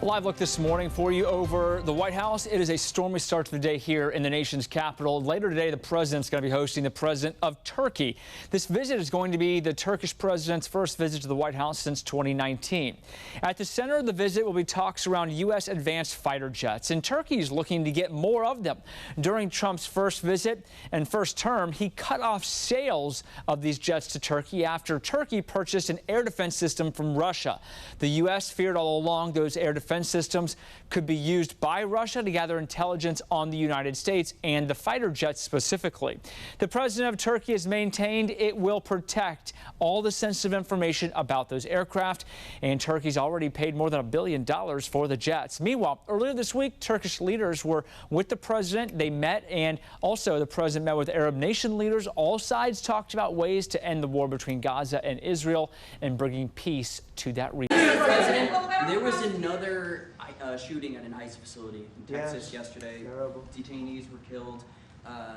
A live look this morning for you over the White House. It is a stormy start to the day here in the nation's capital. Later today, the president's going to be hosting the president of Turkey. This visit is going to be the Turkish president's first visit to the White House since 2019. At the center of the visit will be talks around U.S. advanced fighter jets, and Turkey is looking to get more of them. During Trump's first visit and first term, he cut off sales of these jets to Turkey after Turkey purchased an air defense system from Russia. The U.S. feared all along those air defense systems could be used by Russia to gather intelligence on the United States and the fighter jets specifically. The president of Turkey has maintained it will protect all the sensitive information about those aircraft, and Turkey's already paid more than $1 billion for the jets. Meanwhile, earlier this week, Turkish leaders were with the president. They met, and also the president met with Arab nation leaders. All sides talked about ways to end the war between Gaza and Israel and bringing peace to that region. President, there was another shooting at an ICE facility in Texas yesterday. Terrible. Detainees were killed.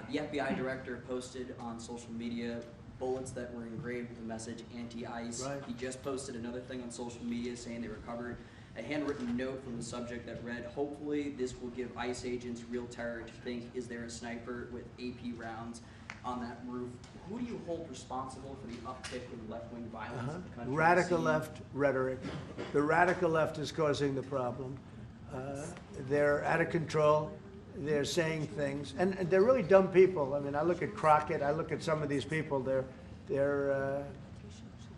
The FBI director posted on social media bullets that were engraved with the message anti-ICE. Right. He just posted another thing on social media saying they recovered a handwritten note from the subject that read, "Hopefully this will give ICE agents real terror to think, is there a sniper with AP rounds on that roof?" Who do you hold responsible for the uptick in left-wing violence in the country? Radical left rhetoric. The radical left is causing the problem. They're out of control. They're saying things, and they're really dumb people. I mean, I look at Crockett. I look at some of these people. They're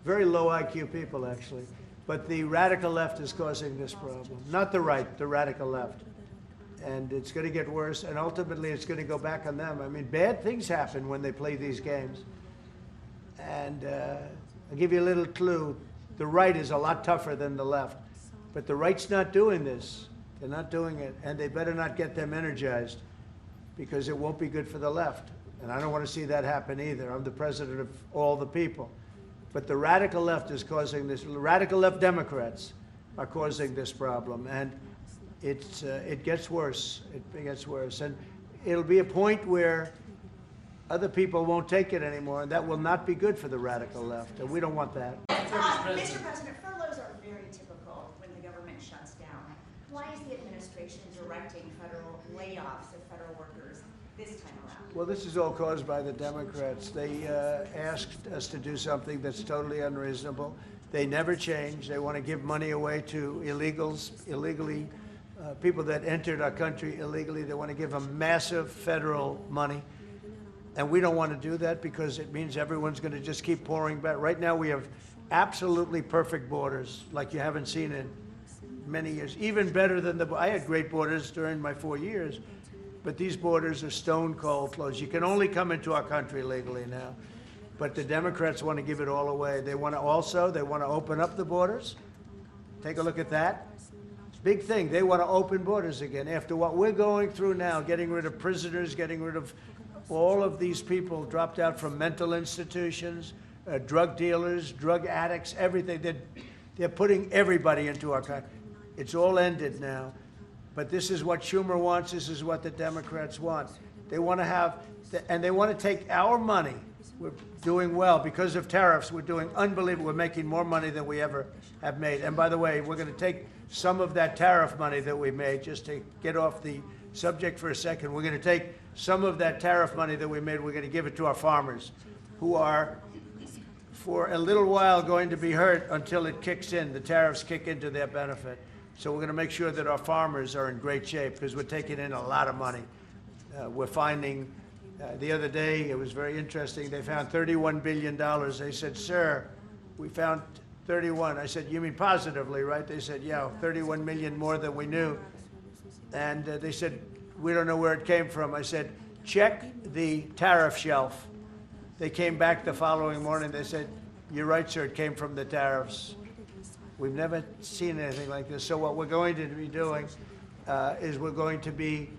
very low IQ people, actually. But the radical left is causing this problem, not the right, the radical left. And it's going to get worse, and ultimately it's going to go back on them. I mean, bad things happen when they play these games. And I'll give you a little clue. The right is a lot tougher than the left. But the right's not doing this. They're not doing it, and they better not get them energized, because it won't be good for the left. And I don't want to see that happen either. I'm the president of all the people. But the radical left is causing this. Radical left Democrats are causing this problem. And it gets worse. It gets worse. And it'll be a point where other people won't take it anymore, and that will not be good for the radical left, and we don't want that. Mr. President, furloughs are very typical when the government shuts down. Why is the administration directing federal layoffs of federal workers this time around? Well, this is all caused by the Democrats. They asked us to do something that's totally unreasonable. They never change. They want to give money away to illegally, people that entered our country illegally. They want to give them massive federal money. And we don't want to do that because it means everyone's going to just keep pouring back. Right now we have absolutely perfect borders like you haven't seen in many years. Even better than I had great borders during my 4 years, but these borders are stone cold closed. You can only come into our country legally now. But the Democrats want to give it all away. They want to open up the borders. Take a look at that. Big thing. They want to open borders again after what we're going through now, getting rid of prisoners, getting rid of all of these people dropped out from mental institutions, drug dealers, drug addicts, everything. They're putting everybody into our country. It's all ended now. But this is what Schumer wants. This is what the Democrats want. They want to have, and they want to take our money. We're doing well because of tariffs. We're doing unbelievable. We're making more money than we ever have made. And by the way, we're going to take some of that tariff money that we made, just to get off the subject for a second. We're going to take some of that tariff money that we made. We're going to give it to our farmers, who are, for a little while, going to be hurt until it kicks in. The tariffs kick into their benefit. So we're going to make sure that our farmers are in great shape because we're taking in a lot of money. We're finding, the other day, it was very interesting, they found $31 billion. They said, "Sir, we found 31. I said, "You mean positively, right?" They said, "Yeah, 31 million more than we knew." And they said, "We don't know where it came from." I said, "Check the tariff shelf." They came back the following morning. They said, "You're right, sir, it came from the tariffs." We've never seen anything like this. So what we're going to be doing is we're going to be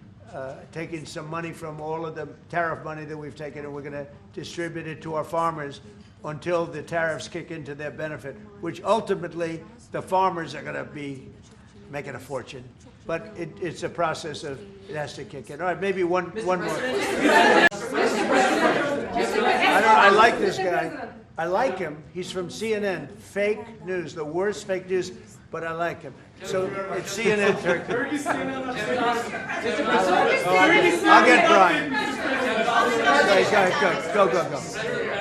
taking some money from all of the tariff money that we've taken, and we're going to distribute it to our farmers until the tariffs kick into their benefit, which ultimately the farmers are going to be making a fortune. But it's a process of, it has to kick in. All right, maybe one more. I like this guy. I like him. He's from CNN. Fake news, the worst fake news. but I like him. So it's CNN Turkey. I'll get Brian. Go. Syria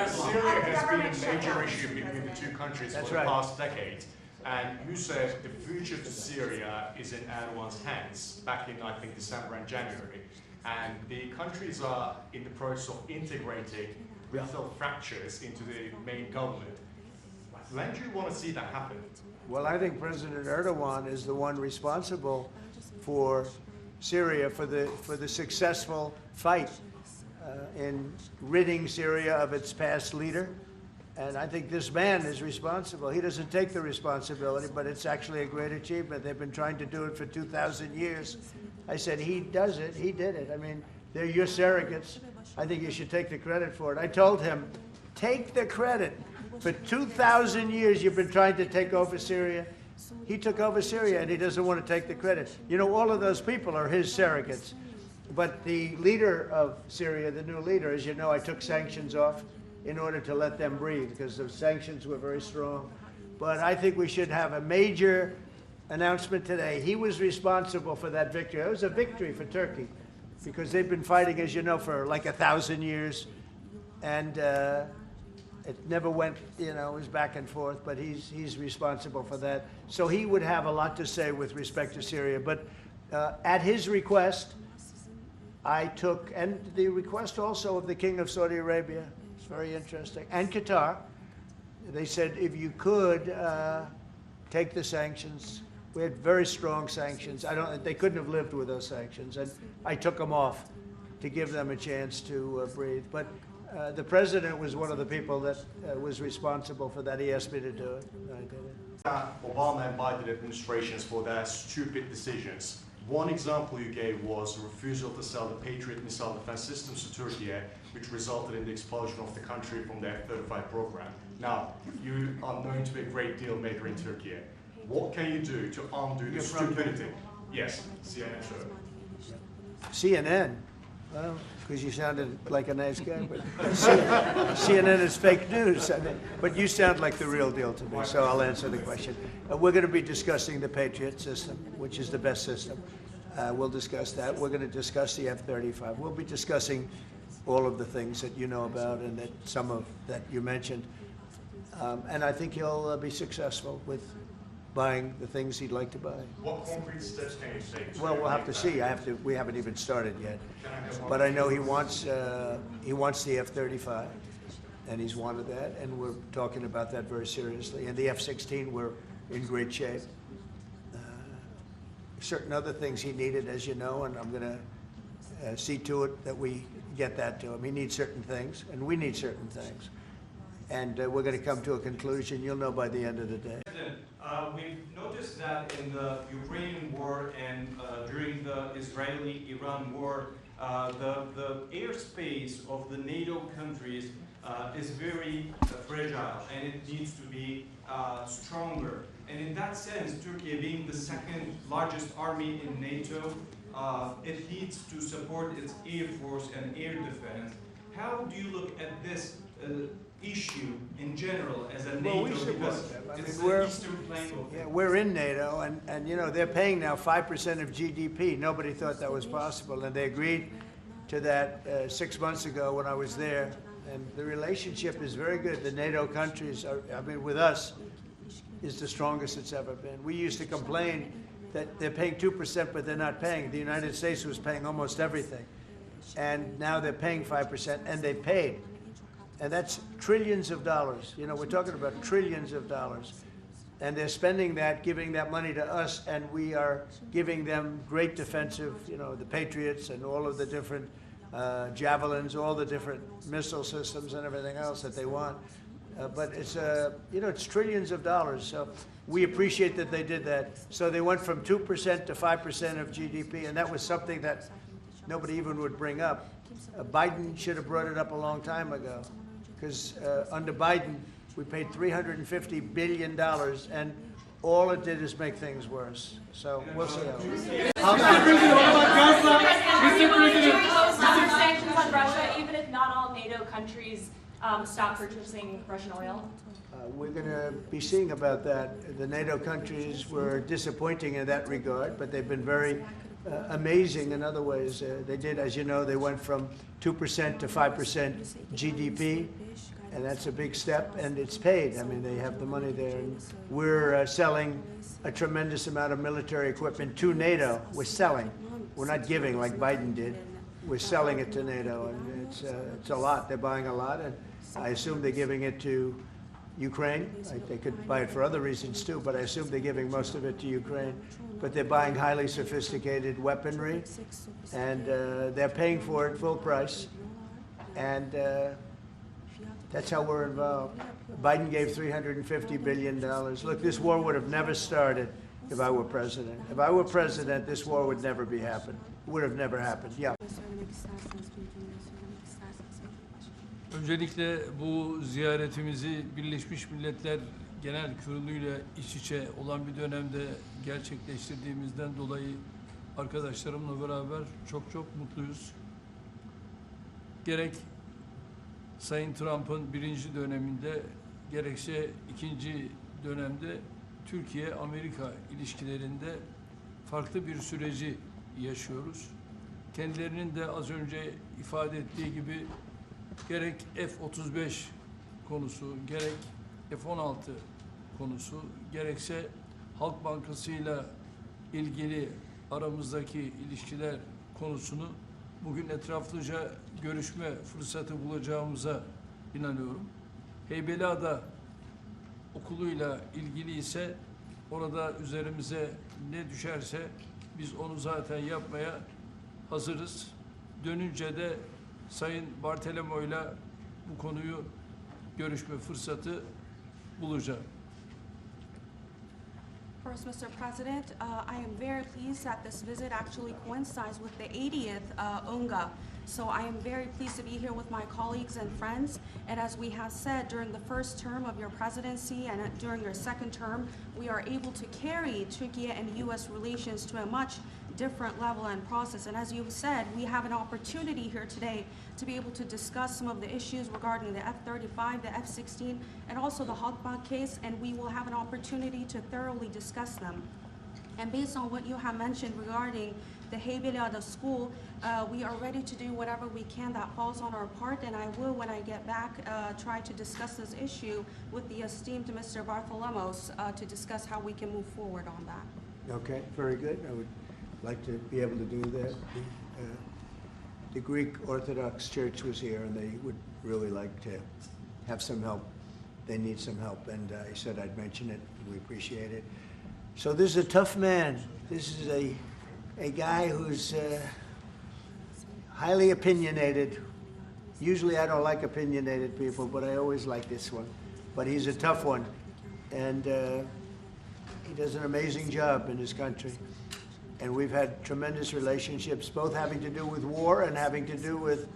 has been a major issue between the two countries for the past decade. And you said the future to Syria is in Erdogan's hands back in, I think, December and January. And the countries are in the process of integrating lethal fractures into the main government. When do you want to see that happen? Well, I think President Erdogan is the one responsible for Syria, for the successful fight in ridding Syria of its past leader. And I think this man is responsible. He doesn't take the responsibility, but it's actually a great achievement. They've been trying to do it for 2,000 years. I said, he does it, he did it. I mean, they're your surrogates. I think you should take the credit for it. I told him, take the credit. For 2,000 years, you've been trying to take over Syria. He took over Syria, and he doesn't want to take the credit. You know, all of those people are his surrogates. But the leader of Syria, the new leader, as you know, I took sanctions off in order to let them breathe, because the sanctions were very strong. But I think we should have a major announcement today. He was responsible for that victory. It was a victory for Turkey, because they've been fighting, as you know, for like 1,000 years. And it never went, you know, it was back and forth, but he's responsible for that. So he would have a lot to say with respect to Syria. But at his request, I took, and the request also of the King of Saudi Arabia, it's very interesting, and Qatar, they said if you could take the sanctions. We had very strong sanctions. They couldn't have lived with those sanctions, and I took them off to give them a chance to breathe. But the president was one of the people that was responsible for that. He asked me to do it, and I did it. Obama and Biden administrations for their stupid decisions. One example you gave was a refusal to sell the Patriot missile defense systems to Turkey, which resulted in the expulsion of the country from the F-35 program. Now, you are known to be a great deal maker in Turkey. What can you do to undo the stupidity? Yes, CNN show. CNN? Well, because you sounded like a nice guy, but CNN is fake news. I mean, but you sound like the real deal to me, so I'll answer the question. We're going to be discussing the Patriot system, which is the best system. We'll discuss that. We're going to discuss the F-35. We'll be discussing all of the things that you know about and that some of that you mentioned. And I think he'll be successful with buying the things he'd like to buy. What concrete steps can you take? Well, we'll have to see. We haven't even started yet. But I know he wants the F-35, and he's wanted that, and we're talking about that very seriously. And the F-16, we're in great shape. Certain other things he needed, as you know, and I'm going to see to it that we get that to him. He needs certain things, and we need certain things. And we're going to come to a conclusion. You'll know by the end of the day. We've noticed that in the Ukrainian war and during the Israeli-Iran war, the airspace of the NATO countries is very fragile, and it needs to be stronger. And in that sense, Turkey being the second largest army in NATO, it needs to support its air force and air defense. How do you look at this issue in general as a NATO? Well, we support them. I mean, we're in NATO, and you know, they're paying now 5% of GDP. Nobody thought that was possible, and they agreed to that 6 months ago when I was there. And the relationship is very good. The NATO countries are, I mean, with us, is the strongest it's ever been. We used to complain that they're paying 2%, but they're not paying. The United States was paying almost everything. And now they're paying 5%, and they paid. And that's trillions of dollars. You know, we're talking about trillions of dollars. And they're spending that, giving that money to us, and we are giving them great defensive, you know, the Patriots and all of the different javelins, all the different missile systems and everything else that they want. But it's, you know, it's trillions of dollars. So we appreciate that they did that. So they went from 2% to 5% of GDP, and that was something that nobody even would bring up. Biden should have brought it up a long time ago, because under Biden, we paid $350 billion, and all it did is make things worse. So we'll see how. Sanctions on Russia, even if not all NATO countries stop purchasing Russian oil? We're going to be seeing about that. The NATO countries were disappointing in that regard, but they've been very amazing in other ways. They did, as you know, they went from 2% to 5% GDP, and that's a big step, and it's paid. I mean, they have the money there. And we're selling a tremendous amount of military equipment to NATO. We're selling. We're not giving like Biden did. We're selling it to NATO, and it's a lot. They're buying a lot, and I assume they're giving it to Ukraine. They could buy it for other reasons too, but I assume they're giving most of it to Ukraine. But they're buying highly sophisticated weaponry, and they're paying for it full price. And that's how we're involved. Biden gave $350 billion. Look, this war would have never started if I were president. If I were president, this war would never be happened. Would have never happened. Yeah. Öncelikle bu ziyaretimizi Birleşmiş Milletler Genel Kurulu'yla iç içe olan bir dönemde gerçekleştirdiğimizden dolayı arkadaşlarımla beraber çok mutluyuz. Gerek Sayın Trump'ın birinci döneminde gerekse ikinci dönemde Türkiye-Amerika ilişkilerinde farklı bir süreci yaşıyoruz. Kendilerinin de az önce ifade ettiği gibi gerek F-35 konusu, gerek F-16 konusu, gerekse Halk Bankası'yla ilgili aramızdaki ilişkiler konusunu bugün etraflıca görüşme fırsatı bulacağımıza inanıyorum. Heybeliada okuluyla ilgili ise orada üzerimize ne düşerse biz onu zaten yapmaya hazırız. Dönünce de Sayın Bartolomeo'yla bu konuyu görüşme fırsatı bulacağım. First, Mr. President, I am very pleased that this visit actually coincides with the 80th UNGA. So I am very pleased to be here with my colleagues and friends. And as we have said, during the first term of your presidency and during your second term, we are able to carry Turkey and U.S. relations to a much different level and process. And as you've said, we have an opportunity here today to be able to discuss some of the issues regarding the F-35, the F-16, and also the Halkbank case, and we will have an opportunity to thoroughly discuss them. And based on what you have mentioned regarding the Heybeliada school, we are ready to do whatever we can that falls on our part, and I will, when I get back, try to discuss this issue with the esteemed Mr. Bartholomos to discuss how we can move forward on that. Okay, very good. I would like to be able to do that. The Greek Orthodox Church was here, and they would really like to have some help. They need some help, and I said I'd mention it. We appreciate it. So this is a tough man. This is a guy who's highly opinionated. Usually I don't like opinionated people, but I always like this one. But he's a tough one, and he does an amazing job in his country. And we've had tremendous relationships, both having to do with war and having to do with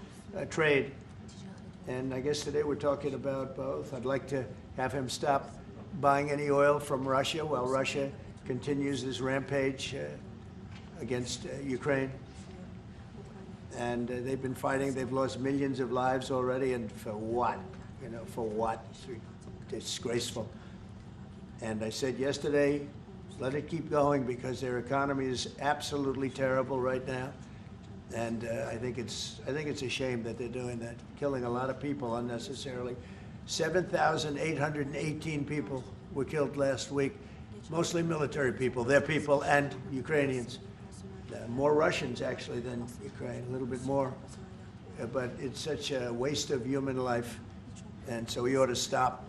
trade. And I guess today we're talking about both. I'd like to have him stop buying any oil from Russia while Russia continues this rampage against Ukraine. And they've been fighting. They've lost millions of lives already. And for what? You know, for what? It's disgraceful. And I said yesterday, let it keep going because their economy is absolutely terrible right now. And I think it's a shame that they're doing that, killing a lot of people unnecessarily. 7,818 people were killed last week, mostly military people, their people, and Ukrainians. More Russians, actually, than Ukraine, a little bit more. But it's such a waste of human life, and so he ought to stop.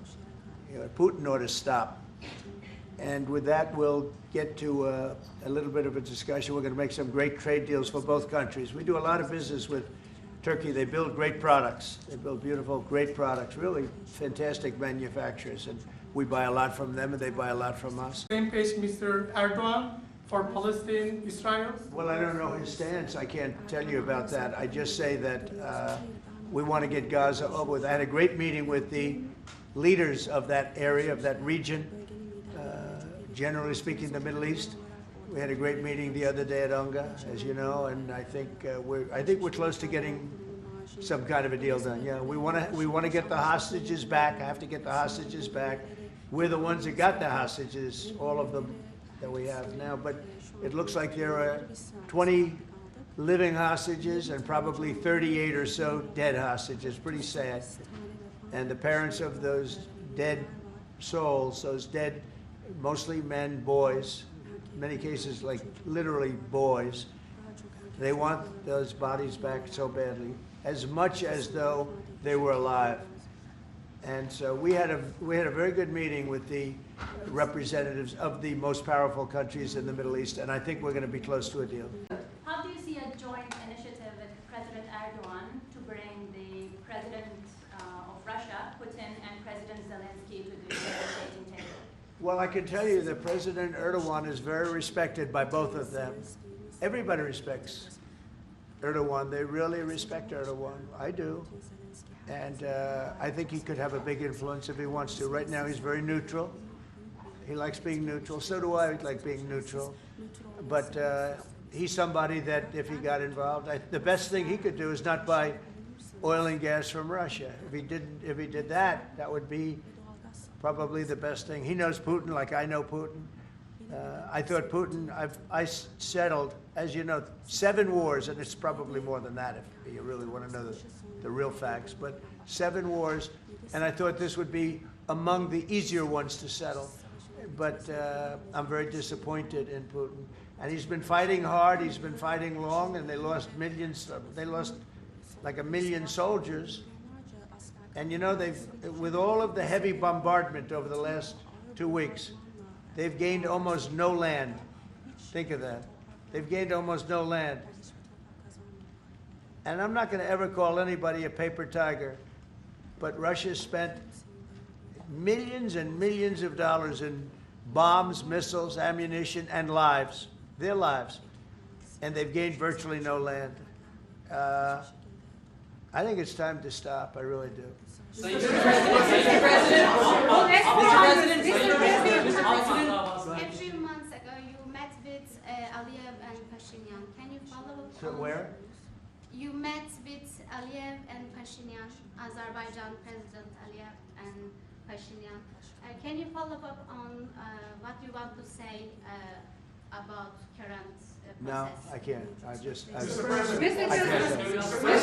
Putin ought to stop. And with that, we'll get to a little bit of a discussion. We're going to make some great trade deals for both countries. We do a lot of business with Turkey. They build great products. They build beautiful, great products, really fantastic manufacturers. And we buy a lot from them, and they buy a lot from us. Same page, Mr. Erdogan, for Palestine, Israel? Well, I don't know his stance. I can't tell you about that. I just say that we want to get Gaza over with. I had a great meeting with the leaders of that area, of that region. Generally speaking, the Middle East. We had a great meeting the other day at UNGA, as you know, and I think we're close to getting some kind of a deal done. Yeah, we want to get the hostages back. I have to get the hostages back. We're the ones that got the hostages, all of them that we have now. But it looks like there are 20 living hostages and probably 38 or so dead hostages. Pretty sad. And the parents of those dead souls, those dead, mostly men, boys, in many cases like literally boys, they want those bodies back so badly, as much as though they were alive. And so we had a very good meeting with the representatives of the most powerful countries in the Middle East, and I think we're going to be close to a deal. How do you see a joint initiative with President Erdogan to bring the President of Russia, Putin, and President Zelensky to the negotiating table? Well, I can tell you that President Erdogan is very respected by both of them. Everybody respects Erdogan. They really respect Erdogan. I do. And I think he could have a big influence if he wants to. Right now, he's very neutral. He likes being neutral. So do I like being neutral. But he's somebody that, if he got involved, the best thing he could do is not buy oil and gas from Russia. If he did that, that would be probably the best thing. He knows Putin like I know Putin. I thought Putin, I settled, as you know, 7 wars, and it's probably more than that if you really want to know the real facts, but 7 wars, and I thought this would be among the easier ones to settle. But I'm very disappointed in Putin. And he's been fighting hard, he's been fighting long, and they lost millions, they lost like 1 million soldiers. And you know, with all of the heavy bombardment over the last 2 weeks, they've gained almost no land. Think of that. They've gained almost no land. And I'm not going to ever call anybody a paper tiger, but Russia spent millions and millions of dollars in bombs, missiles, ammunition, and lives, their lives. And they've gained virtually no land. I think it's time to stop. I really do. Mr. President. A few months ago, you met with Aliyev and Pashinyan. Can you follow up? So where? You met with Aliyev and Pashinyan, Azerbaijan President Aliyev and Pashinyan. Can you follow up on what you want to say about current process? No, I can't. I just. Mr. President.